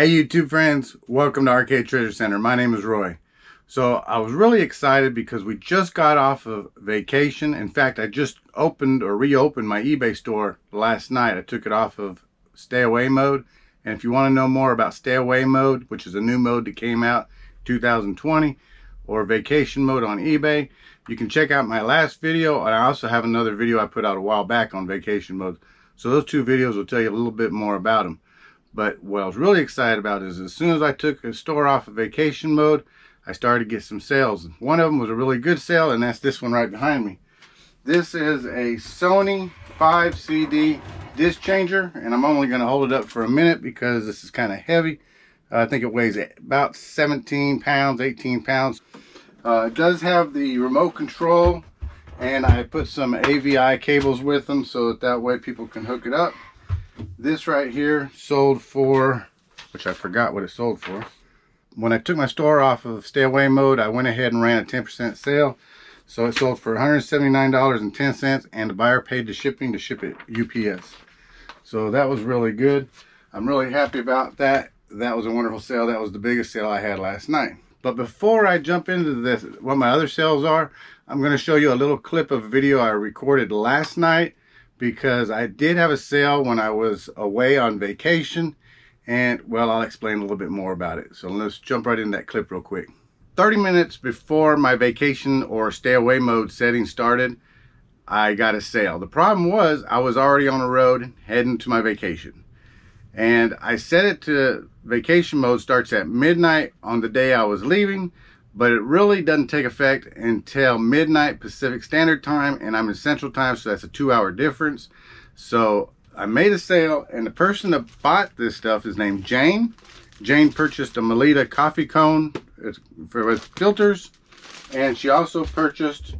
Hey YouTube friends, welcome to RK Treasure Center. My name is Roy. So I was really excited because we just got off of vacation. In fact, I just opened or reopened my eBay store last night. I took it off of stay away mode. And if you want to know more about stay away mode, which is a new mode that came out 2020, or vacation mode on eBay, you can check out my last video. And I also have another video I put out a while back on vacation mode. So those two videos will tell you a little bit more about them. But what I was really excited about is as soon as I took the store off of vacation mode, I started to get some sales. One of them was a really good sale, and that's this one right behind me. This is a Sony 5 CD disc changer, and I'm only going to hold it up for a minute because this is kind of heavy. I think it weighs about 17 pounds, 18 pounds. It does have the remote control, and I put some AVI cables with them so that way people can hook it up. This right here sold for, which I forgot what it sold for. When I took my store off of stay away mode, I went ahead and ran a 10% sale. So it sold for $179.10, and the buyer paid the shipping to ship it UPS. So that was really good. I'm really happy about that. That was a wonderful sale. That was the biggest sale I had last night. But before I jump into this, what my other sales are, I'm going to show you a little clip of a video I recorded last night, because I did have a sale when I was away on vacation, and well, I'll explain a little bit more about it. So let's jump right in that clip real quick. 30 minutes before my vacation or stay away mode setting started, I got a sale. The problem was I was already on the road heading to my vacation, and I set it to vacation mode starts at midnight on the day I was leaving, but it really doesn't take effect until midnight Pacific Standard Time, and I'm in Central Time, so that's a 2-hour difference. So I made a sale, and the person that bought this stuff is named Jane. Jane purchased a Melita coffee cone with filters, and she also purchased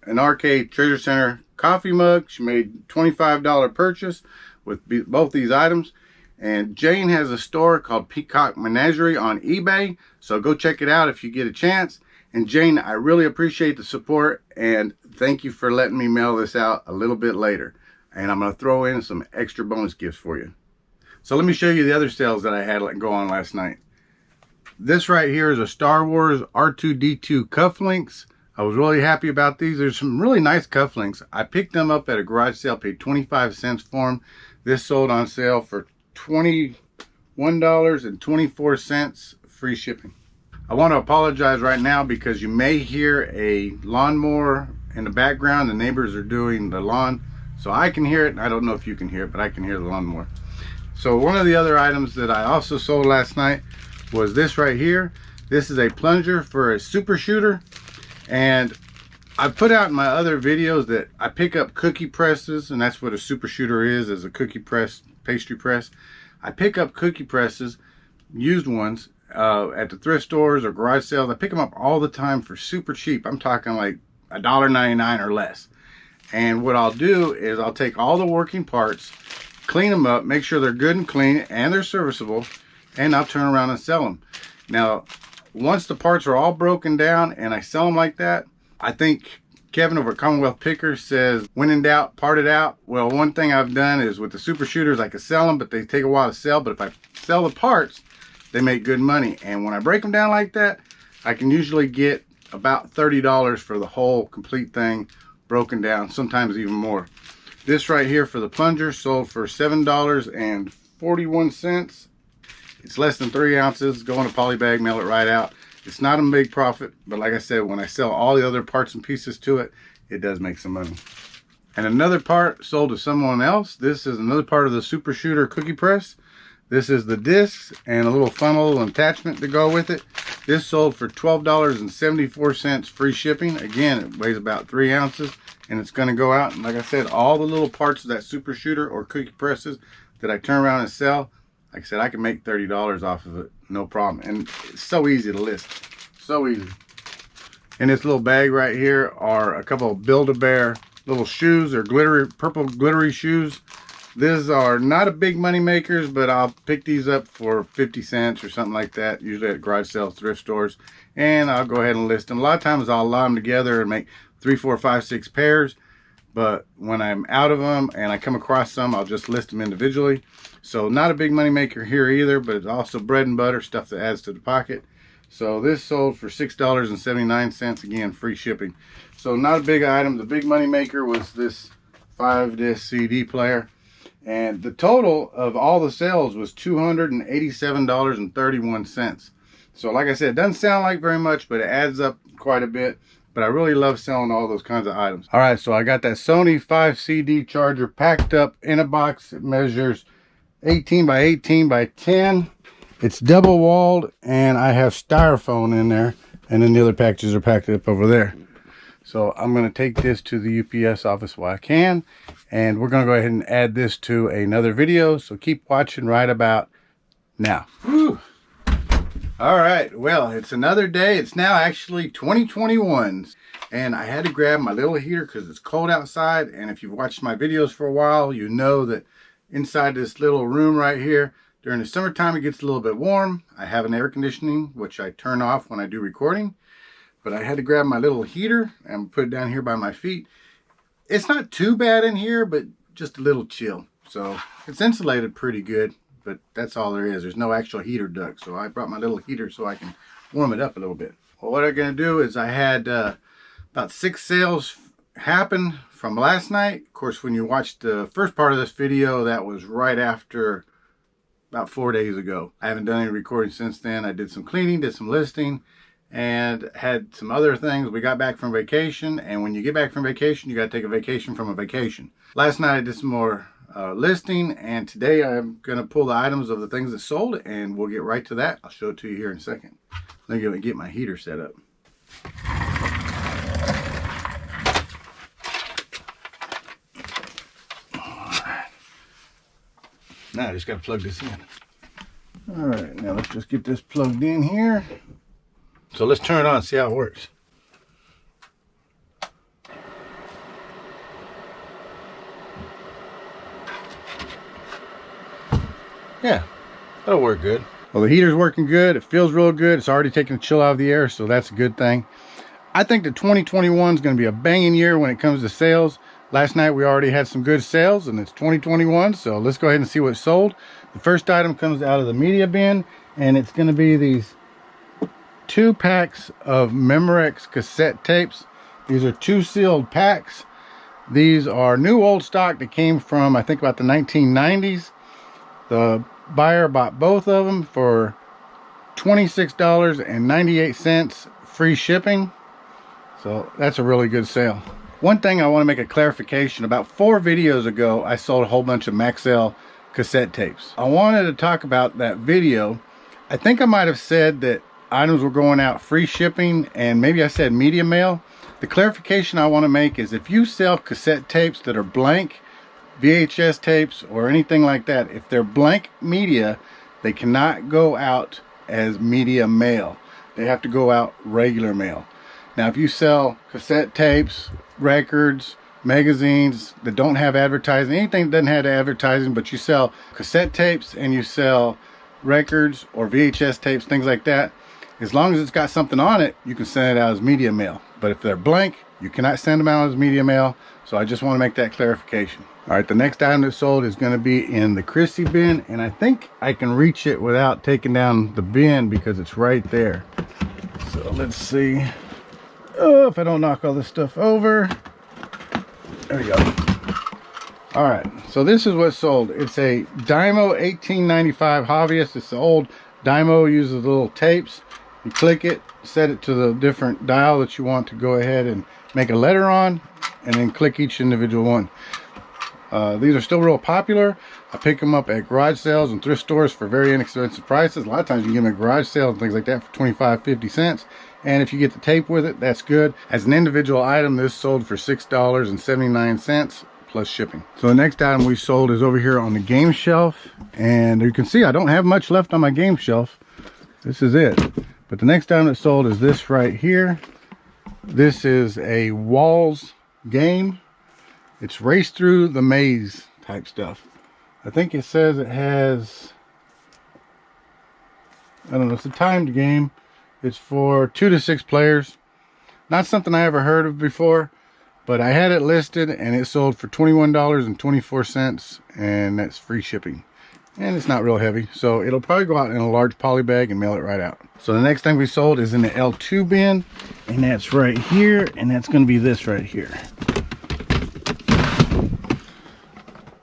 an RK Treasure Center coffee mug. She made a $25 purchase with both these items. And Jane has a store called Peacock Menagerie on eBay, so go check it out if you get a chance. And Jane, I really appreciate the support, and thank you for letting me mail this out a little bit later. And I'm going to throw in some extra bonus gifts for you. So let me show you the other sales that I had go on last night. This right here is a Star Wars R2-D2 cufflinks. I was really happy about these. There's some really nice cufflinks. I picked them up at a garage sale, paid 25 cents for them. This sold on sale for $21.24 free shipping. I want to apologize right now because you may hear a lawnmower in the background. The neighbors are doing the lawn, so I can hear it, and I don't know if you can hear it, but I can hear the lawnmower. So one of the other items that I also sold last night was this right here. This is a plunger for a super shooter, and I put out in my other videos that I pick up cookie presses, and that's what a super shooter is a cookie press, pastry press. I pick up cookie presses, used ones, at the thrift stores or garage sales. I pick them up all the time for super cheap. I'm talking like $1.99 or less. And what I'll do is I'll take all the working parts, clean them up, make sure they're good and clean and they're serviceable, and I'll turn around and sell them. Now, once the parts are all broken down and I sell them like that, I think Kevin over at Commonwealth Picker says, when in doubt, part it out. Well, one thing I've done is with the super shooters, I can sell them, but they take a while to sell. But if I sell the parts, they make good money. And when I break them down like that, I can usually get about $30 for the whole complete thing broken down, sometimes even more. This right here for the plunger sold for $7.41. It's less than 3 ounces. Go in a poly bag, mail it right out. It's not a big profit, but like I said, when I sell all the other parts and pieces to it, it does make some money. And another part sold to someone else. This is another part of the super shooter cookie press. This is the discs and a little funnel attachment to go with it. This sold for $12.74 free shipping. Again, it weighs about 3 ounces, and it's going to go out. And like I said, all the little parts of that super shooter or cookie presses that I turn around and sell, like I said, I can make $30 off of it, no problem. And it's so easy to list, so easy. In this little bag right here are a couple of Build-A-Bear little shoes, or glittery, purple glittery shoes. These are not a big money makers, but I'll pick these up for 50 cents or something like that, usually at garage sales, thrift stores, and I'll go ahead and list them. A lot of times I'll line them together and make 3, 4, 5, 6 pairs. but when I'm out of them and I come across some, I'll just list them individually. So not a big money maker here either, but it's also bread and butter, stuff that adds to the pocket. So this sold for $6.79, again, free shipping. So not a big item. The big money maker was this 5-disc CD player. And the total of all the sales was $287.31. So like I said, it doesn't sound like very much, but it adds up quite a bit. But I really love selling all those kinds of items. All right, so I got that Sony 5 CD charger packed up in a box. It measures 18 by 18 by 10. It's double walled, and I have styrofoam in there, and then the other packages are packed up over there. So I'm going to take this to the UPS office while I can, and we're going to go ahead and add this to another video. So keep watching right about now. Whew. All right, well, it's another day. It's now actually 2021, and I had to grab my little heater because it's cold outside. And if you've watched my videos for a while, you know that inside this little room right here, during the summertime, it gets a little bit warm. I have an air conditioning, which I turn off when I do recording. But I had to grab my little heater and put it down here by my feet. It's not too bad in here, but just a little chill. So it's insulated pretty good, but that's all there is. There's no actual heater duct. So I brought my little heater so I can warm it up a little bit. Well, what I'm going to do is I had about 6 sales happen from last night. Of course, when you watched the first part of this video, that was right after about 4 days ago. I haven't done any recording since then. I did some cleaning, did some listing, and had some other things. We got back from vacation, and when you get back from vacation, you got to take a vacation from a vacation. Last night I did some more listing, and today I'm going to pull the items of the things that sold, and we'll get right to that. I'll show it to you here in a second. Let me get my heater set up. Now I just got to plug this in. All right, now let's just get this plugged in here. So let's turn it on and see how it works. Yeah, that'll work good. Well, the heater's working good. It feels real good. It's already taking the chill out of the air, so that's a good thing. I think that 2021 is going to be a banging year when it comes to sales. Last night we already had some good sales, and it's 2021, so let's go ahead and see what sold. The first item comes out of the media bin, and it's going to be these 2 packs of Memorex cassette tapes. These are 2 sealed packs. These are new old stock that came from, I think, about the 1990s. The buyer bought both of them for $26.98, free shipping. So that's a really good sale. One thing I want to make a clarification. About 4 videos ago, I sold a whole bunch of Maxell cassette tapes. I wanted to talk about that video. I think I might have said that items were going out free shipping, and maybe I said media mail. The clarification I want to make is if you sell cassette tapes that are blank, VHS tapes or anything like that, if they're blank media, they cannot go out as media mail. They have to go out regular mail. Now if you sell cassette tapes, records, magazines that don't have advertising, anything that doesn't have advertising, but you sell cassette tapes and you sell records or VHS tapes, things like that, as long as it's got something on it, you can send it out as media mail. But if they're blank, you cannot send them out as media mail. So I just want to make that clarification. All right, the next item that sold is going to be in the Chrissy bin, and I think I can reach it without taking down the bin because it's right there. So let's see. Oh, if I don't knock all this stuff over. There we go. All right, so this is what sold. It's a Dymo 1895 Hobbyist. It's the old Dymo, uses little tapes. You click it, set it to the different dial that you want to go ahead and make a letter on, and then click each individual one. These are still real popular. I pick them up at garage sales and thrift stores for very inexpensive prices. A lot of times you can get them at garage sales and things like that for 25-50 cents. And if you get the tape with it, that's good. As an individual item, this sold for $6.79 plus shipping. So the next item we sold is over here on the game shelf. And you can see I don't have much left on my game shelf. This is it. But the next item that sold is this right here. This is a Walls game. It's race through the maze type stuff. I think it says it has, I don't know, it's a timed game. It's for 2 to 6 players. Not something I ever heard of before. but I had it listed and it sold for $21.24, and that's free shipping. And it's not real heavy, so it'll probably go out in a large poly bag and mail it right out. So the next thing we sold is in the L2 bin, and that's right here, and that's going to be this right here.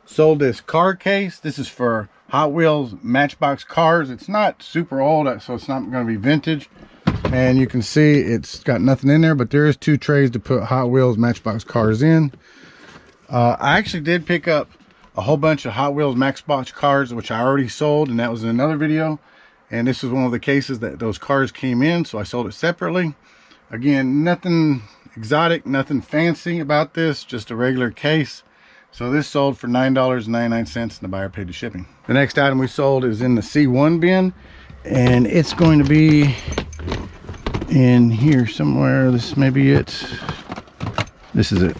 Sold this car case. This is for Hot Wheels Matchbox cars. It's not super old, so it's not going to be vintage. And you can see it's got nothing in there, but there is 2 trays to put Hot Wheels Matchbox cars in. I actually did pick up a whole bunch of Hot Wheels Matchbox cars, which I already sold, and that was in another video. And this is one of the cases that those cars came in, so I sold it separately. Again, nothing exotic, nothing fancy about this, just a regular case. So this sold for $9.99, and the buyer paid the shipping. The next item we sold is in the C1 bin, and it's going to be in here somewhere. This may be it. This is it.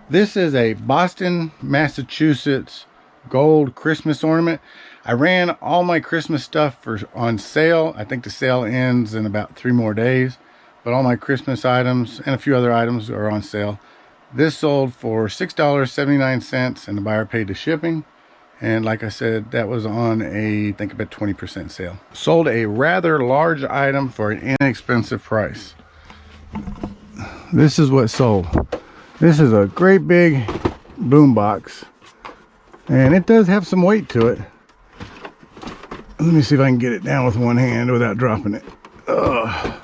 This is a Boston, Massachusetts gold Christmas ornament. I ran all my Christmas stuff on sale. I think the sale ends in about 3 more days, but all my Christmas items and a few other items are on sale. This sold for $6.79, and the buyer paid the shipping. And like I said, that was on I think about 20% sale. Sold a rather large item for an inexpensive price. This is what sold. This is a great big boom box, and it does have some weight to it. Let me see if I can get it down with one hand without dropping it. Ugh.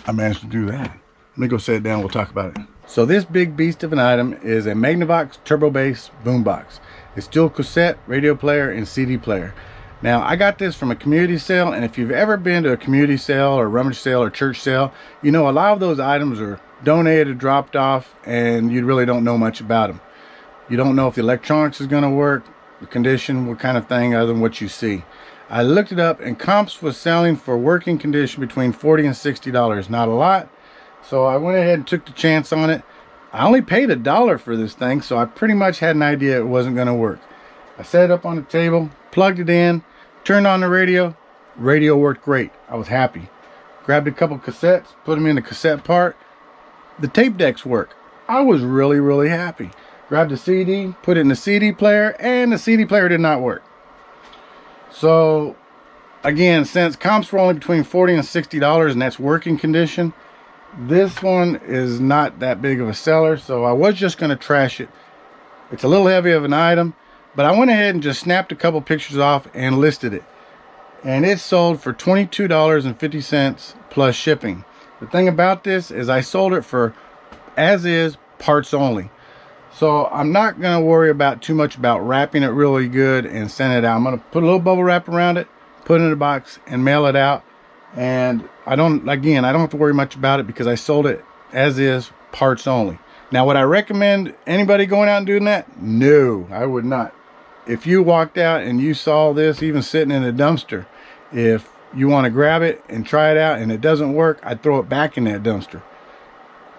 I managed to do that. Let me go set it down, we'll talk about it. So this big beast of an item is a Magnavox Turbo Bass boombox. It's dual cassette, radio player, and CD player. Now, I got this from a community sale, and if you've ever been to a community sale or rummage sale or church sale, you know a lot of those items are donated, dropped off, and you really don't know much about them. You don't know if the electronics is going to work, the condition, what kind of thing, other than what you see. I looked it up, and Comps was selling for working condition between $40 and $60. Not a lot, so I went ahead and took the chance on it. I only paid $1 for this thing, so I pretty much had an idea it wasn't going to work. I set it up on the table, plugged it in, turned on the radio. Radio worked great. I was happy. Grabbed a couple cassettes, put them in the cassette part. The tape decks work. I was really, really happy. Grabbed a CD, put it in the CD player, and the CD player did not work. So, again, since Comps were only between $40 and $60, and that's working condition, this one is not that big of a seller, so I was just going to trash it. It's a little heavy of an item, but I went ahead and just snapped a couple pictures off and listed it. And it sold for $22.50 plus shipping. The thing about this is I sold it for as is, parts only. So I'm not going to worry about too much about wrapping it really good and send it out. I'm going to put a little bubble wrap around it, put it in a box, and mail it out. And I don't have to worry much about it because I sold it as is, parts only. Now, would I recommend anybody going out and doing that? No, I would not. If you walked out and you saw this even sitting in a dumpster, if you want to grab it and try it out and it doesn't work, I'd throw it back in that dumpster.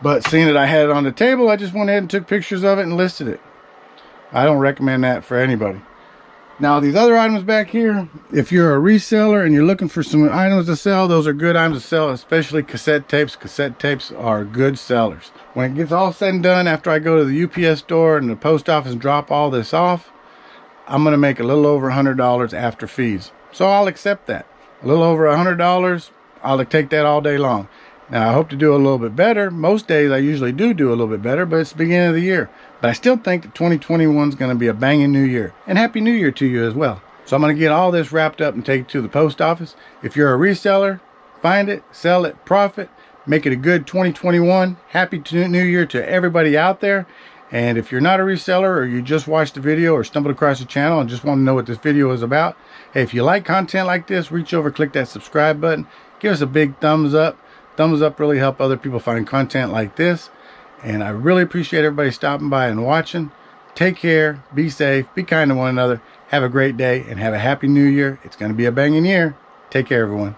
But seeing that I had it on the table, I just went ahead and took pictures of it and listed it. I don't recommend that for anybody. Now, these other items back here, if you're a reseller and you're looking for some items to sell, those are good items to sell, especially cassette tapes. Cassette tapes are good sellers. When it gets all said and done, after I go to the UPS store and the post office and drop all this off, I'm going to make a little over $100 after fees. So I'll accept that. A little over $100, I'll take that all day long. Now, I hope to do a little bit better. Most days I usually do a little bit better, but it's the beginning of the year. But I still think that 2021 is going to be a banging new year. And Happy New Year to you as well. So I'm going to get all this wrapped up and take it to the post office. If you're a reseller, find it, sell it, profit, make it a good 2021. Happy New Year to everybody out there. And if you're not a reseller, or you just watched the video or stumbled across the channel and just want to know what this video is about, hey, if you like content like this, reach over, click that subscribe button, give us a big thumbs up. Thumbs up really help other people find content like this. And I really appreciate everybody stopping by and watching. Take care, be safe, be kind to one another, have a great day, and have a happy new year. It's going to be a banging year. Take care, everyone.